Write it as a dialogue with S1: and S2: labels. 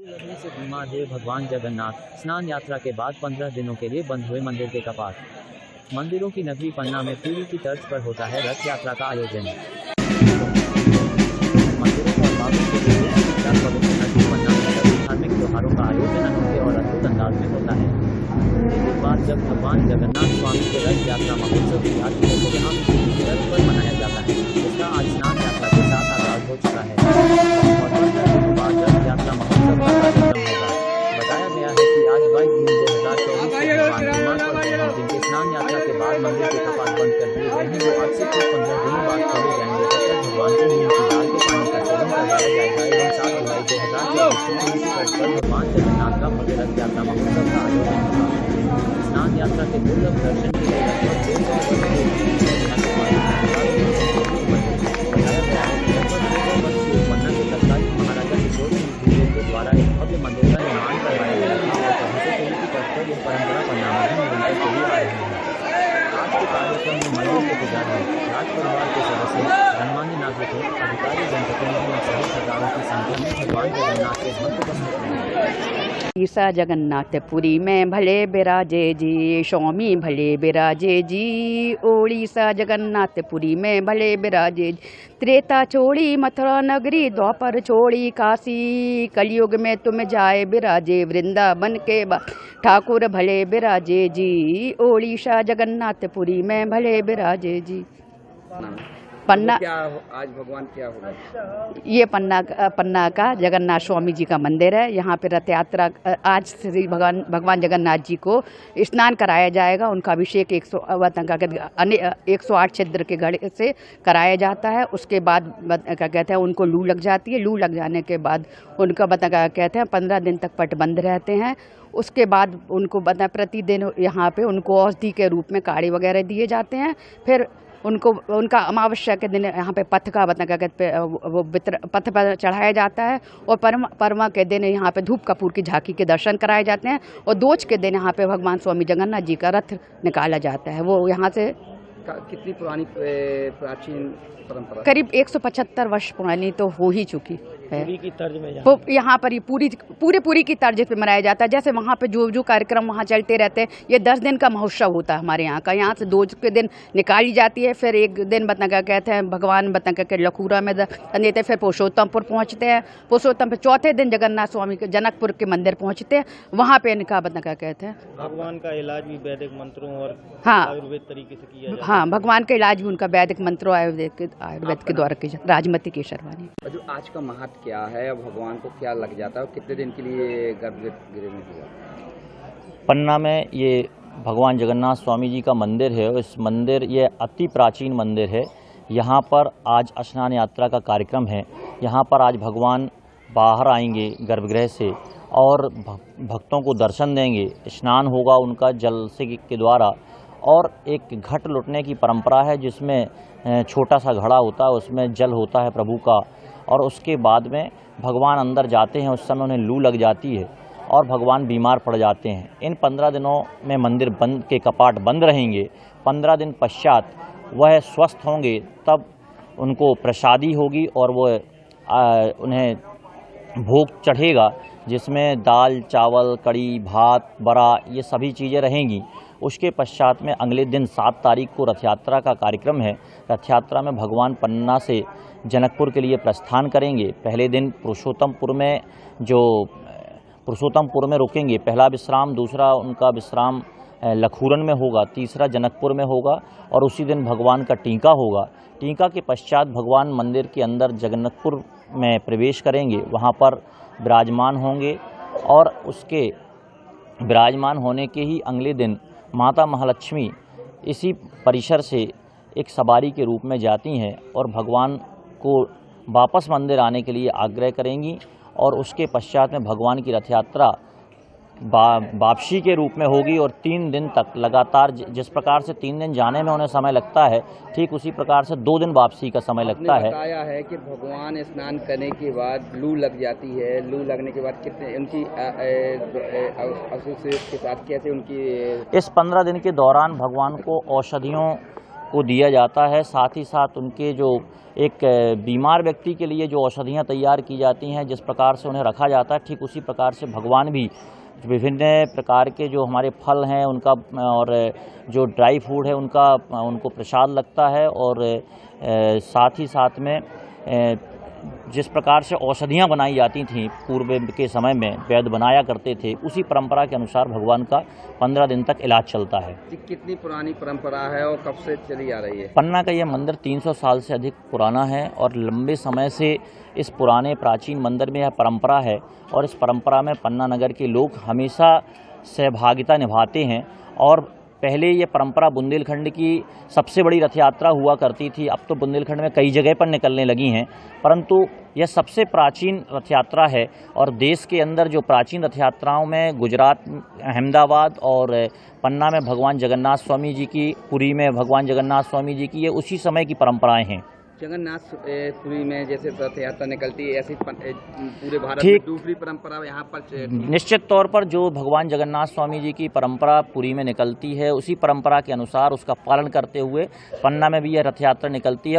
S1: लगने से बीमार हुए भगवान जगन्नाथ। स्नान यात्रा के बाद 15 दिनों के लिए बंद हुए मंदिर के कपाट। मंदिरों की नगरी पन्ना में पुरी की तर्ज पर होता है रथ यात्रा का आयोजन। मंदिरों और बाबों के लिए पवित्र नगरी पन्ना में सभी धार्मिक त्योहारों का आयोजन अनूठे और अद्भुत अंदाज में होता है। एक बार जब भगवान जगन्नाथ स्वामी के रथ यात्रा महोत्सव की याद है तो यहाँ पुरी की तर्ज पर मनाया जाता है, जिसका आज स्नान यात्रा के साथ आगाज हो चुका है और 15 दिनों बाद रथ यात्रा महोत्सव का कार्यक्रम होगा। बताया गया है कि आज 22 जून 2024 को भगवान बीमार पड़ गए हैं, जिनके स्नान यात्रा के बाद मंदिर के कपाट बंद कर दिए गए हैं, जो आज से कुछ 15 दिनों बाद खोले जाएंगे। तब तक भगवान को नीम की दाल के पानी का सेवन करवाया जाएगा एवं 7 जुलाई 2024 को पुरी की तर्ज पर भगवान जगन्नाथ का भव्य रथ यात्रा महोत्सव का आयोजन होगा। स्नान यात्रा के दुर्लभ दर्शन के लिए महाराजा किशोर के द्वारा एक भव्य मंदिर का निर्माण करवाया गया था और तभी से पुरी की तर्ज पर यह परंपरा पन्ना में निरंतर चली आ रही है। आज के कार्यक्रम में मंदिर के पुजारी, राज परिवार के सदस्य, गणमान्य नागरिकों, अधिकारी, जनप्रतिनिधियों सहित हजारों की संख्या में भगवान जगन्नाथ के भक्त उपस्थित रहे।
S2: ईसा जगन्नाथ पुरी में भले बिराजे जी, स्वामी भले बिराजे जी। ओड़ीसा जगन्नाथ पुरी में भले बिराजे जी। त्रेता छोड़ी मथुरा नगरी, द्वापर छोड़ी काशी। कलयुग में तुम जाए बिराजे, वृंदावन के ठाकुर भले बिराजे जी। ओड़ीसा जगन्नाथ पुरी में भले बिराजे जी। पन्ना
S3: क्या आज भगवान क्या होगा?
S2: ये पन्ना का जगन्नाथ स्वामी जी का मंदिर है। यहाँ पे रथ यात्रा आज श्री भगवान जगन्नाथ जी को स्नान कराया जाएगा। उनका अभिषेक 108 छिद्र के घड़े से कराया जाता है। उसके बाद क्या कहते हैं, उनको लू लग जाती है। लू लग जाने के बाद उनका क्या कहते हैं 15 दिन तक पट बंद रहते हैं। उसके बाद उनको प्रतिदिन यहाँ पे उनको औषधि के रूप में काढ़े वगैरह दिए जाते हैं। फिर उनको उनका अमावस्या के दिन यहाँ पे पथ का वो पथ पर चढ़ाया जाता है और परमा के दिन यहाँ पे धूप कपूर की झांकी के दर्शन कराए जाते हैं और दोज के दिन यहाँ पे भगवान स्वामी जगन्नाथ जी का रथ निकाला जाता है। वो यहाँ से
S3: कितनी पुरानी प्राचीन परंपरा?
S2: करीब 175 वर्ष पुरानी तो हो ही चुकी है।
S4: पुरी की तर्ज में
S2: यहाँ पर ये पूरी की तर्ज पे मनाया जाता है। जैसे वहाँ पे जो कार्यक्रम वहाँ चलते रहते हैं, ये 10 दिन का महोत्सव होता है हमारे यहाँ का। यहाँ से 2 के दिन निकाली जाती है, फिर एक दिन क्या कहते हैं भगवान के लखूरा में देते हैं, फिर पुरुषोत्तमपुर पहुँचते हैं। पुरुषोत्तम पे चौथे दिन जगन्नाथ स्वामी के जनकपुर के मंदिर पहुँचते हैं। वहाँ पे इनका क्या कहते हैं
S4: भगवान का इलाज भी वैदिक मंत्रों और आयुर्वेद तरीके से किया जाता है।
S2: हाँ, भगवान का इलाज भी उनका वैदिक मंत्रों आयुर्वेद के द्वारा किया जाता है। राजमती केशरवानी।
S3: जो आज का महत्व क्या है, भगवान को क्या लग जाता है और कितने दिन के लिए गर्भगृह में हुआ?
S5: पन्ना में ये भगवान जगन्नाथ स्वामी जी का मंदिर है। इस मंदिर ये अति प्राचीन मंदिर है। यहाँ पर आज स्नान यात्रा का कार्यक्रम है। यहाँ पर आज भगवान बाहर आएंगे गर्भगृह से और भक्तों को दर्शन देंगे। स्नान होगा उनका जल से के द्वारा और एक घट लुटने की परंपरा है, जिसमें छोटा सा घड़ा होता है, उसमें जल होता है प्रभु का। और उसके बाद में भगवान अंदर जाते हैं। उस समय उन्हें लू लग जाती है और भगवान बीमार पड़ जाते हैं। इन 15 दिनों में मंदिर बंद के कपाट बंद रहेंगे। 15 दिन पश्चात वह स्वस्थ होंगे, तब उनको प्रसादी होगी और वह उन्हें भोग चढ़ेगा, जिसमें दाल, चावल, कड़ी, भात, बड़ा ये सभी चीज़ें रहेंगी। उसके पश्चात में अगले दिन 7 तारीख को रथ यात्रा का कार्यक्रम है। रथ यात्रा में भगवान पन्ना से जनकपुर के लिए प्रस्थान करेंगे। पहले दिन पुरुषोत्तमपुर में रुकेंगे, पहला विश्राम। दूसरा उनका विश्राम लखूरन में होगा। तीसरा जनकपुर में होगा और उसी दिन भगवान का टीका होगा। टीका के पश्चात भगवान मंदिर के अंदर जगन्नाथपुर में प्रवेश करेंगे। वहाँ पर विराजमान होंगे और उसके विराजमान होने के ही अगले दिन माता महालक्ष्मी इसी परिसर से एक सवारी के रूप में जाती हैं और भगवान को वापस मंदिर आने के लिए आग्रह करेंगी। और उसके पश्चात में भगवान की रथ यात्रा वापसी के रूप में होगी और 3 दिन तक लगातार, जिस प्रकार से 3 दिन जाने में उन्हें समय लगता है, ठीक उसी प्रकार से 2 दिन वापसी का समय लगता है।
S3: बताया है कि भगवान स्नान करने के बाद लू लग जाती है। लू लगने के बाद कितने उनकी के साथ कैसे उनकी
S5: इस 15 दिन के दौरान भगवान को औषधियों को दिया जाता है। साथ ही साथ उनके जो एक बीमार व्यक्ति के लिए जो औषधियाँ तैयार की जाती हैं, जिस प्रकार से उन्हें रखा जाता है, ठीक उसी प्रकार से भगवान भी विभिन्न प्रकार के जो हमारे फल हैं उनका और जो ड्राई फूड है उनको प्रसाद लगता है। और साथ ही साथ में जिस प्रकार से औषधियाँ बनाई जाती थीं पूर्व के समय में वैद्य बनाया करते थे, उसी परंपरा के अनुसार भगवान का 15 दिन तक इलाज चलता है।
S3: कितनी पुरानी परंपरा है और कब से चली आ रही है?
S5: पन्ना का यह मंदिर 300 साल से अधिक पुराना है और लंबे समय से इस पुराने प्राचीन मंदिर में यह परंपरा है और इस परंपरा में पन्ना नगर के लोग हमेशा सहभागिता निभाते हैं। और पहले ये परंपरा बुंदेलखंड की सबसे बड़ी रथ यात्रा हुआ करती थी। अब तो बुंदेलखंड में कई जगह पर निकलने लगी हैं, परंतु यह सबसे प्राचीन रथ यात्रा है। और देश के अंदर जो प्राचीन रथ यात्राओं में गुजरात, अहमदाबाद और पन्ना में भगवान जगन्नाथ स्वामी जी की, पुरी में भगवान जगन्नाथ स्वामी जी की, ये उसी समय की परंपराएं हैं।
S3: जगन्नाथपुरी में जैसे रथ यात्रा निकलती है, ऐसी पूरे भारत में दूसरी परंपरा यहाँ पर
S5: निश्चित तौर पर जो भगवान जगन्नाथ स्वामी जी की परंपरा पुरी में निकलती है, उसी परंपरा के अनुसार उसका पालन करते हुए पन्ना में भी यह रथ यात्रा निकलती है।